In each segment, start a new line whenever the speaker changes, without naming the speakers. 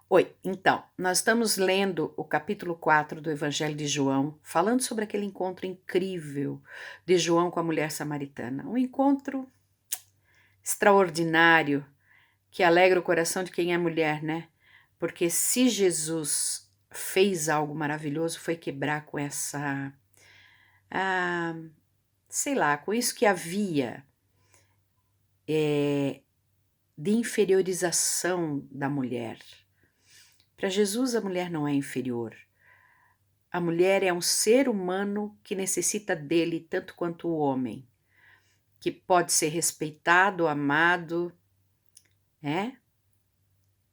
Oi, então, nós estamos lendo o capítulo 4 do Evangelho de João, falando sobre aquele encontro incrível de João com a mulher samaritana. Um encontro extraordinário que alegra o coração de quem é mulher, né? Porque se Jesus fez algo maravilhoso, foi quebrar com essa, ah, sei lá, com isso que havia de inferiorização da mulher. Para Jesus, a mulher não é inferior. A mulher é um ser humano que necessita dele tanto quanto o homem, que pode ser respeitado, amado, né?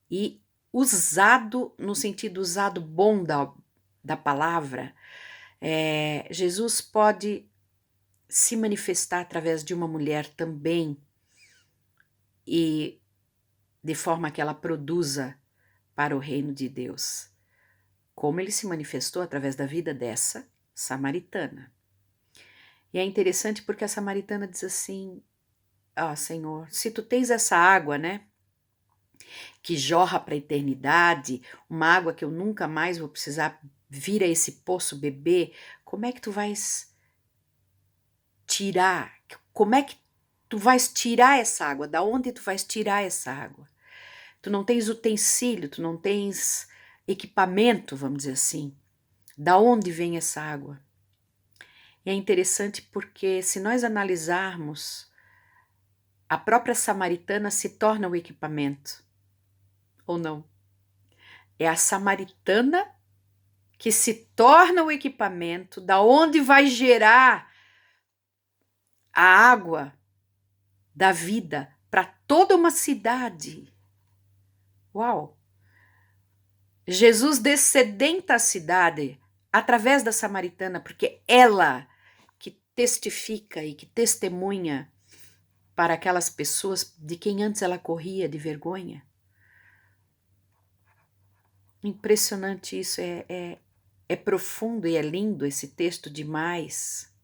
E usado, no sentido usado bom da palavra. Jesus pode se manifestar através de uma mulher também e de forma que ela produza para o reino de Deus, como ele se manifestou através da vida dessa samaritana. E é interessante porque a samaritana diz assim: Senhor, se tu tens essa água, né, que jorra para a eternidade, uma água que eu nunca mais vou precisar vir a esse poço beber, como é que tu vais tirar? Como é que tu vais tirar essa água? Da onde tu vais tirar essa água? Tu não tens utensílio, tu não tens equipamento, vamos dizer assim. Da onde vem essa água? E é interessante porque se nós analisarmos, a própria samaritana se torna o equipamento, ou não? É a samaritana que se torna o equipamento da onde vai gerar a água da vida para toda uma cidade. Uau! Jesus descedenta a cidade através da samaritana, porque ela que testifica e que testemunha para aquelas pessoas de quem antes ela corria de vergonha. Impressionante isso, é profundo e é lindo esse texto demais.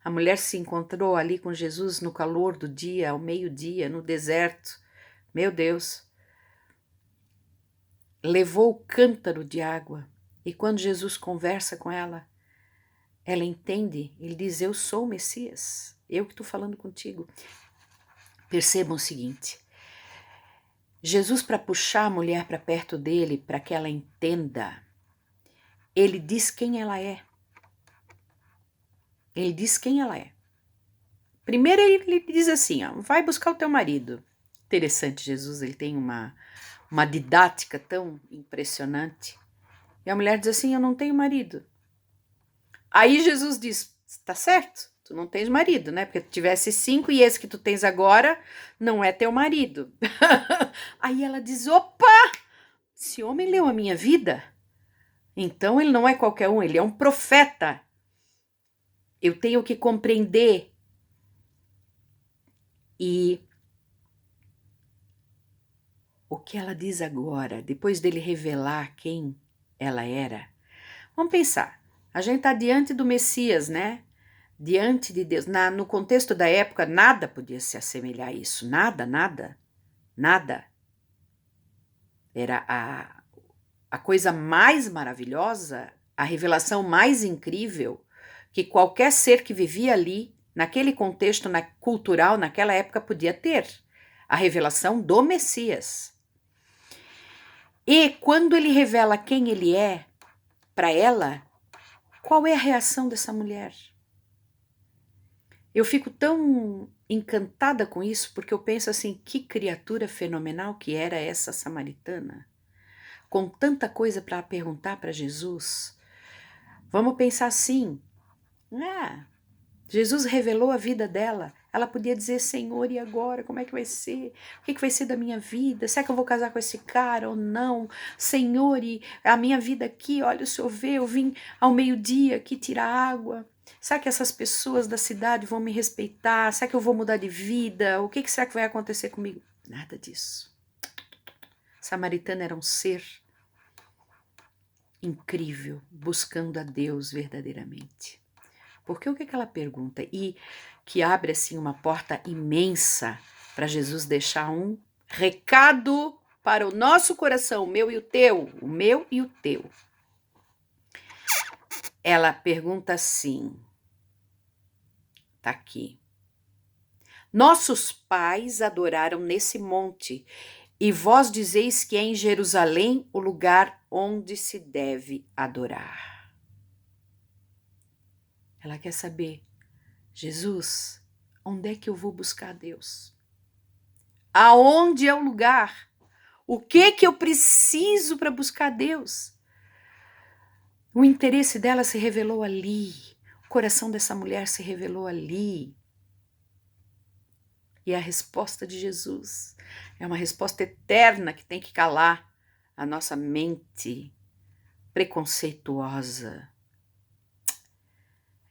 A mulher se encontrou ali com Jesus no calor do dia, ao meio-dia, no deserto. Meu Deus! Levou o cântaro de água e quando Jesus conversa com ela, ela entende, ele diz: eu sou o Messias, eu que estou falando contigo. Percebam o seguinte, Jesus, para puxar a mulher para perto dele, para que ela entenda, ele diz quem ela é. Ele diz quem ela é. Primeiro ele diz assim, vai buscar o teu marido. Interessante, Jesus, ele tem uma didática tão impressionante. E a mulher diz assim, eu não tenho marido. Aí Jesus diz, tá certo, tu não tens marido, né? Porque tu tivesse 5 e esse que tu tens agora não é teu marido. Aí ela diz, opa, esse homem leu a minha vida. Então ele não é qualquer um, ele é um profeta. Eu tenho que compreender. E o que ela diz agora, depois dele revelar quem ela era, vamos pensar, a gente está diante do Messias, né? Diante de Deus. No contexto da época, nada podia se assemelhar a isso. Nada, nada, nada. Era a coisa mais maravilhosa, a revelação mais incrível que qualquer ser que vivia ali, naquele contexto cultural, naquela época, podia ter. A revelação do Messias. E quando ele revela quem ele é para ela, qual é a reação dessa mulher? Eu fico tão encantada com isso, porque eu penso assim, que criatura fenomenal que era essa samaritana, com tanta coisa para perguntar para Jesus. Vamos pensar assim, Jesus revelou a vida dela, ela podia dizer, Senhor, e agora, como é que vai ser? O que vai ser da minha vida? Será que eu vou casar com esse cara ou não? Senhor, e a minha vida aqui, olha, o Senhor vê, eu vim ao meio-dia aqui tirar água. Será que essas pessoas da cidade vão me respeitar? Será que eu vou mudar de vida? O que será que vai acontecer comigo? Nada disso. Samaritana era um ser incrível, buscando a Deus verdadeiramente. Porque o que ela pergunta? E que abre assim uma porta imensa para Jesus deixar um recado para o nosso coração, o meu e o teu, o meu e o teu. Ela pergunta assim, tá aqui. Nossos pais adoraram nesse monte, e vós dizeis que é em Jerusalém o lugar onde se deve adorar. Ela quer saber, Jesus, onde é que eu vou buscar Deus? Aonde é o lugar? O que eu preciso para buscar Deus? O interesse dela se revelou ali, o coração dessa mulher se revelou ali. E a resposta de Jesus é uma resposta eterna que tem que calar a nossa mente preconceituosa.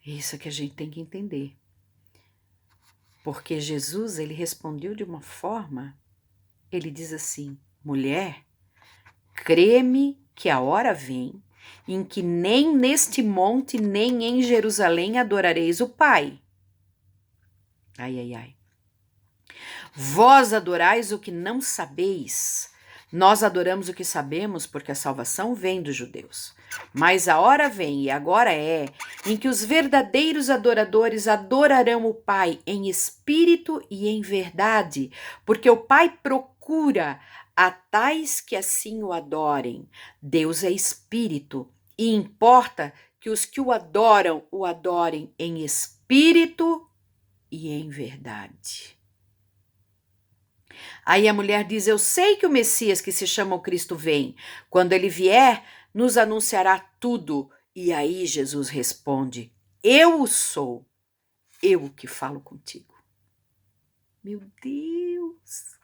Isso é que a gente tem que entender. Porque Jesus, ele respondeu de uma forma, ele diz assim, mulher, crê-me que a hora vem em que nem neste monte, nem em Jerusalém adorareis o Pai. Ai, ai, ai. Vós adorais o que não sabeis. Nós adoramos o que sabemos, porque a salvação vem dos judeus. Mas a hora vem, e agora é, em que os verdadeiros adoradores adorarão o Pai em espírito e em verdade, porque o Pai procura a tais que assim o adorem. Deus é espírito, e importa que os que o adorem em espírito e em verdade. Aí a mulher diz, eu sei que o Messias, que se chama o Cristo, vem. Quando ele vier, nos anunciará tudo. E aí Jesus responde, eu o sou, eu que falo contigo. Meu Deus!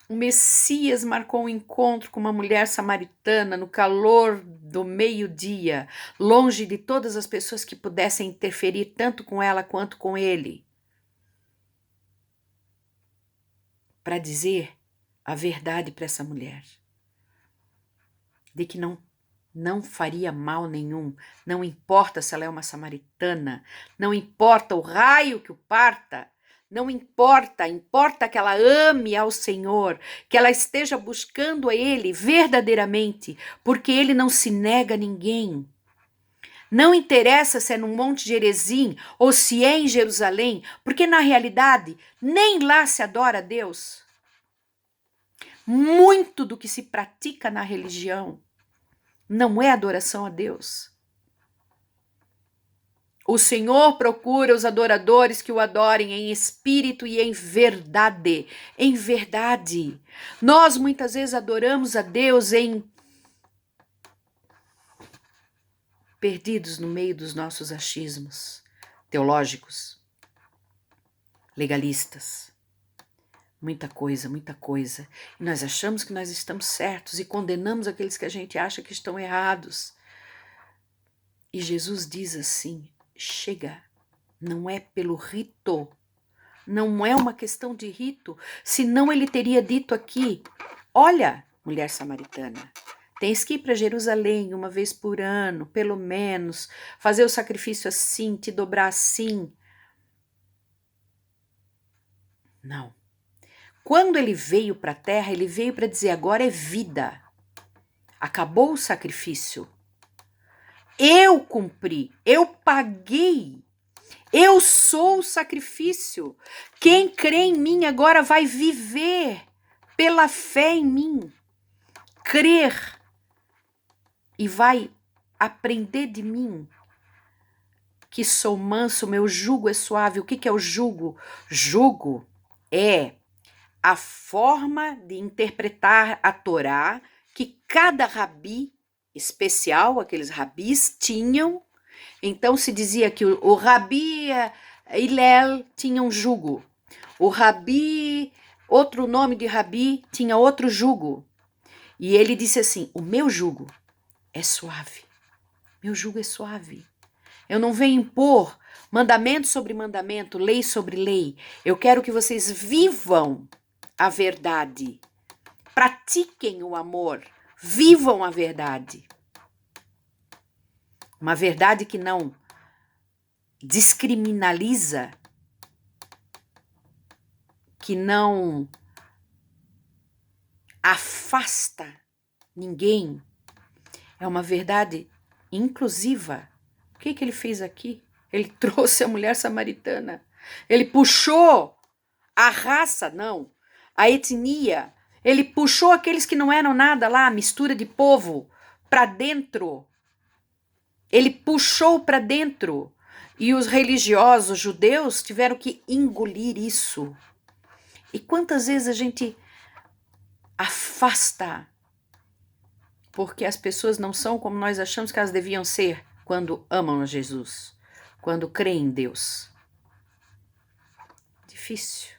O Messias marcou um encontro com uma mulher samaritana no calor do meio-dia, longe de todas as pessoas que pudessem interferir tanto com ela quanto com ele, para dizer a verdade para essa mulher, de que não faria mal nenhum, não importa se ela é uma samaritana, não importa o raio que o parta, não importa, importa que ela ame ao Senhor, que ela esteja buscando a Ele verdadeiramente, porque Ele não se nega a ninguém. Não interessa se é no Monte Gerizim ou se é em Jerusalém, porque na realidade nem lá se adora a Deus. Muito do que se pratica na religião não é adoração a Deus. O Senhor procura os adoradores que o adorem em espírito e em verdade. Em verdade. Nós muitas vezes adoramos a Deus perdidos no meio dos nossos achismos teológicos, legalistas. Muita coisa, muita coisa. E nós achamos que nós estamos certos e condenamos aqueles que a gente acha que estão errados. E Jesus diz assim, chega, não é pelo rito, não é uma questão de rito, senão ele teria dito aqui, olha, mulher samaritana, tens que ir para Jerusalém uma vez por ano, pelo menos, fazer o sacrifício assim, te dobrar assim. Não. Quando ele veio para a terra, ele veio para dizer, agora é vida. Acabou o sacrifício. Eu cumpri, eu paguei. Eu sou o sacrifício. Quem crê em mim agora vai viver pela fé em mim. Crer. E vai aprender de mim. Que sou manso, meu jugo é suave. O que é o jugo? Jugo é a forma de interpretar a Torá que cada rabi especial, aqueles rabis, tinham. Então se dizia que o rabi Hillel tinha um jugo, o rabi, outro nome de rabi, tinha outro jugo. E ele disse assim, o meu jugo é suave, meu jugo é suave. Eu não venho impor mandamento sobre mandamento, lei sobre lei. Eu quero que vocês vivam a verdade, pratiquem o amor, vivam a verdade. Uma verdade que não descriminaliza, que não afasta ninguém. É uma verdade inclusiva. O que ele fez aqui? Ele trouxe a mulher samaritana. Ele puxou a raça, não, a etnia. Ele puxou aqueles que não eram nada lá, a mistura de povo, para dentro. Ele puxou para dentro. E os religiosos judeus tiveram que engolir isso. E quantas vezes a gente afasta porque as pessoas não são como nós achamos que elas deviam ser quando amam a Jesus, quando creem em Deus. Difícil.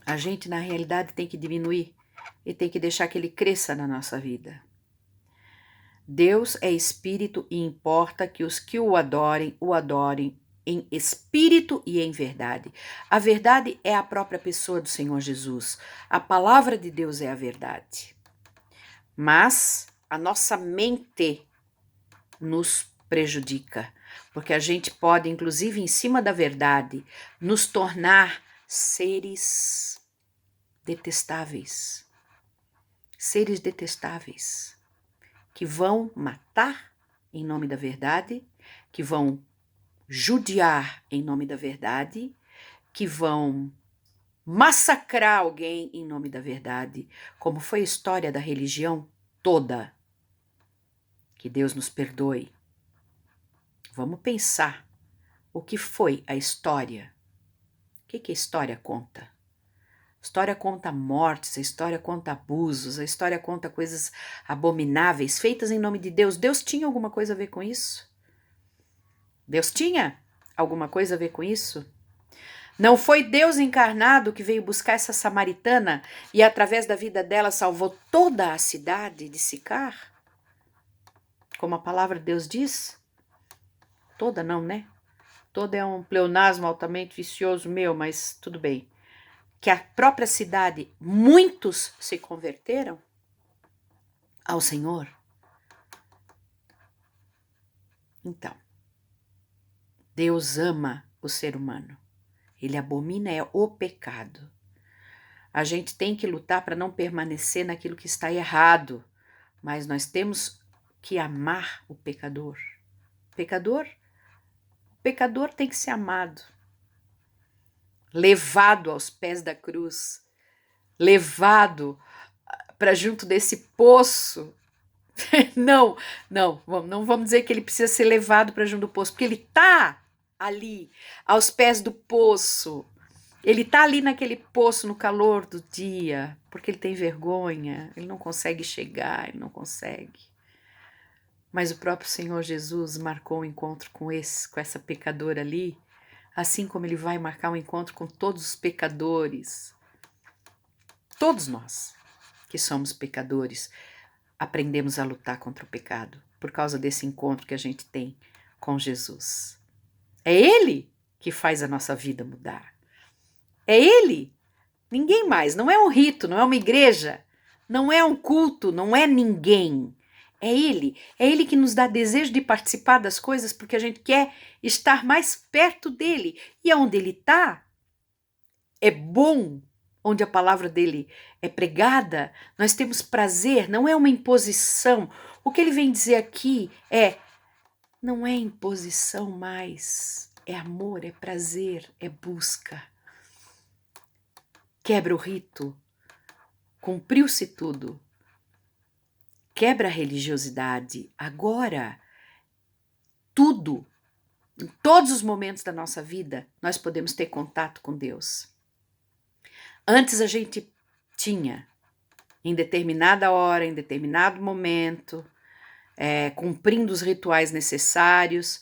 A gente, na realidade, tem que diminuir e tem que deixar que ele cresça na nossa vida. Deus é espírito e importa que os que o adorem em espírito e em verdade. A verdade é a própria pessoa do Senhor Jesus. A palavra de Deus é a verdade. Mas a nossa mente nos prejudica, porque a gente pode, inclusive em cima da verdade, nos tornar seres detestáveis. Seres detestáveis, que vão matar em nome da verdade, que vão judiar em nome da verdade, que vão massacrar alguém em nome da verdade, como foi a história da religião toda. Que Deus nos perdoe. Vamos pensar o que foi a história. O que a história conta? A história conta mortes, a história conta abusos, a história conta coisas abomináveis feitas em nome de Deus. Deus tinha alguma coisa a ver com isso? Deus tinha alguma coisa a ver com isso? Não foi Deus encarnado que veio buscar essa samaritana e através da vida dela salvou toda a cidade de Sicar? Como a palavra de Deus diz? Toda não, né? Toda é um pleonasmo altamente vicioso meu, mas tudo bem. Que a própria cidade, muitos se converteram ao Senhor. Então, Deus ama o ser humano. Ele abomina o pecado. A gente tem que lutar para não permanecer naquilo que está errado, mas nós temos que amar o pecador. O pecador tem que ser amado, levado aos pés da cruz, levado para junto desse poço. Não vamos dizer que ele precisa ser levado para junto do poço, porque ele está ali, aos pés do poço. Ele está ali naquele poço no calor do dia, porque ele tem vergonha, ele não consegue chegar, ele não consegue. Mas o próprio Senhor Jesus marcou um encontro com essa pecadora ali, assim como ele vai marcar um encontro com todos os pecadores. Todos nós que somos pecadores, aprendemos a lutar contra o pecado por causa desse encontro que a gente tem com Jesus. É Ele que faz a nossa vida mudar. É Ele, ninguém mais. Não é um rito, não é uma igreja, não é um culto, não é ninguém. É Ele que nos dá desejo de participar das coisas porque a gente quer estar mais perto dele. E onde ele está, é bom. Onde a palavra dele é pregada, nós temos prazer, não é uma imposição. O que ele vem dizer aqui não é imposição mais, é amor, é prazer, é busca. Quebra o rito, cumpriu-se tudo. Quebra a religiosidade. Agora, tudo, em todos os momentos da nossa vida, nós podemos ter contato com Deus. Antes a gente tinha, em determinada hora, em determinado momento, cumprindo os rituais necessários,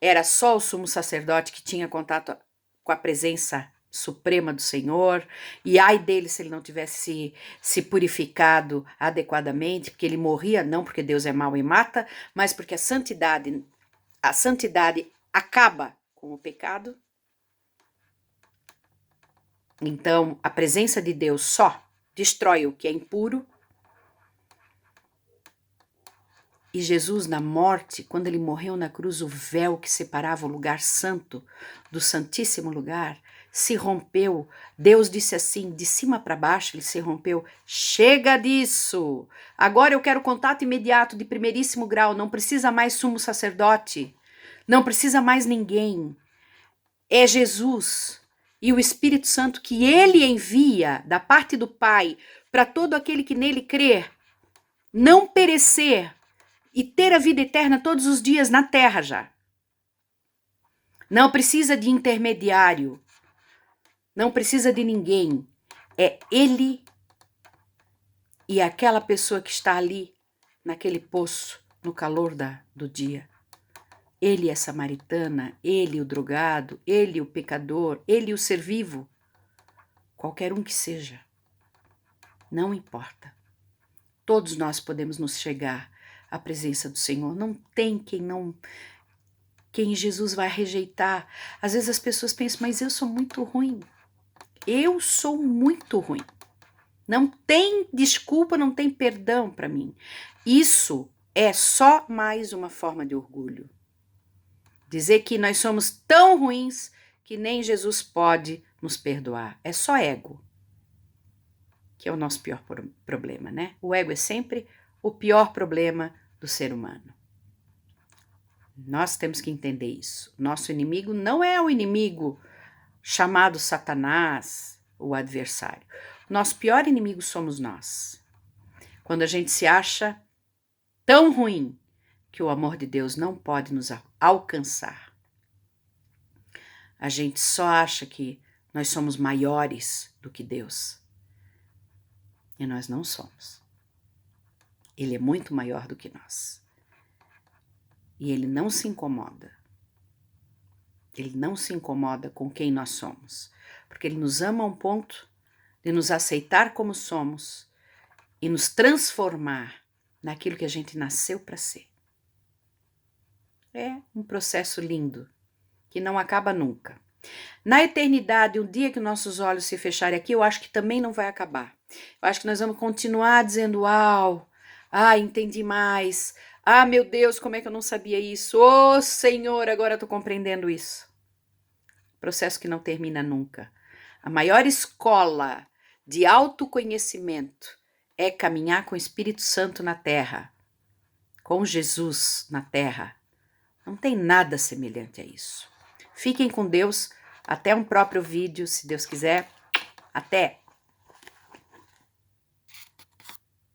era só o sumo sacerdote que tinha contato com a presença suprema do Senhor, e ai dele se ele não tivesse se purificado adequadamente, porque ele morria, não porque Deus é mau e mata, mas porque a santidade acaba com o pecado. Então, a presença de Deus só destrói o que é impuro. E Jesus, na morte, quando ele morreu na cruz, o véu que separava o lugar santo do santíssimo lugar se rompeu. Deus disse assim, de cima para baixo, ele se rompeu. Chega disso! Agora eu quero contato imediato de primeiríssimo grau, não precisa mais sumo sacerdote, não precisa mais ninguém. É Jesus e o Espírito Santo que ele envia da parte do Pai para todo aquele que nele crer, não perecer e ter a vida eterna todos os dias na terra já. Não precisa de intermediário, não precisa de ninguém. É ele e aquela pessoa que está ali, naquele poço, no calor do dia. Ele é samaritana, ele o drogado, ele o pecador, ele o ser vivo. Qualquer um que seja, não importa. Todos nós podemos nos chegar à presença do Senhor. Não tem quem Jesus vai rejeitar. Às vezes as pessoas pensam, mas eu sou muito ruim. Eu sou muito ruim. Não tem desculpa, não tem perdão para mim. Isso é só mais uma forma de orgulho. Dizer que nós somos tão ruins que nem Jesus pode nos perdoar. É só ego, que é o nosso pior problema, né? O ego é sempre o pior problema do ser humano. Nós temos que entender isso. Nosso inimigo não é o inimigo chamado Satanás, o adversário. Nosso pior inimigo somos nós. Quando a gente se acha tão ruim que o amor de Deus não pode nos alcançar. A gente só acha que nós somos maiores do que Deus. E nós não somos. Ele é muito maior do que nós. E ele não se incomoda. Ele não se incomoda com quem nós somos. Porque ele nos ama a um ponto de nos aceitar como somos e nos transformar naquilo que a gente nasceu para ser. É um processo lindo, que não acaba nunca. Na eternidade, um dia que nossos olhos se fecharem aqui, eu acho que também não vai acabar. Eu acho que nós vamos continuar dizendo, uau, entendi mais. Meu Deus, como é que eu não sabia isso? Senhor, agora eu estou compreendendo isso. Processo que não termina nunca. A maior escola de autoconhecimento é caminhar com o Espírito Santo na terra, com Jesus na terra. Não tem nada semelhante a isso. Fiquem com Deus. Até um próprio vídeo, se Deus quiser. Até!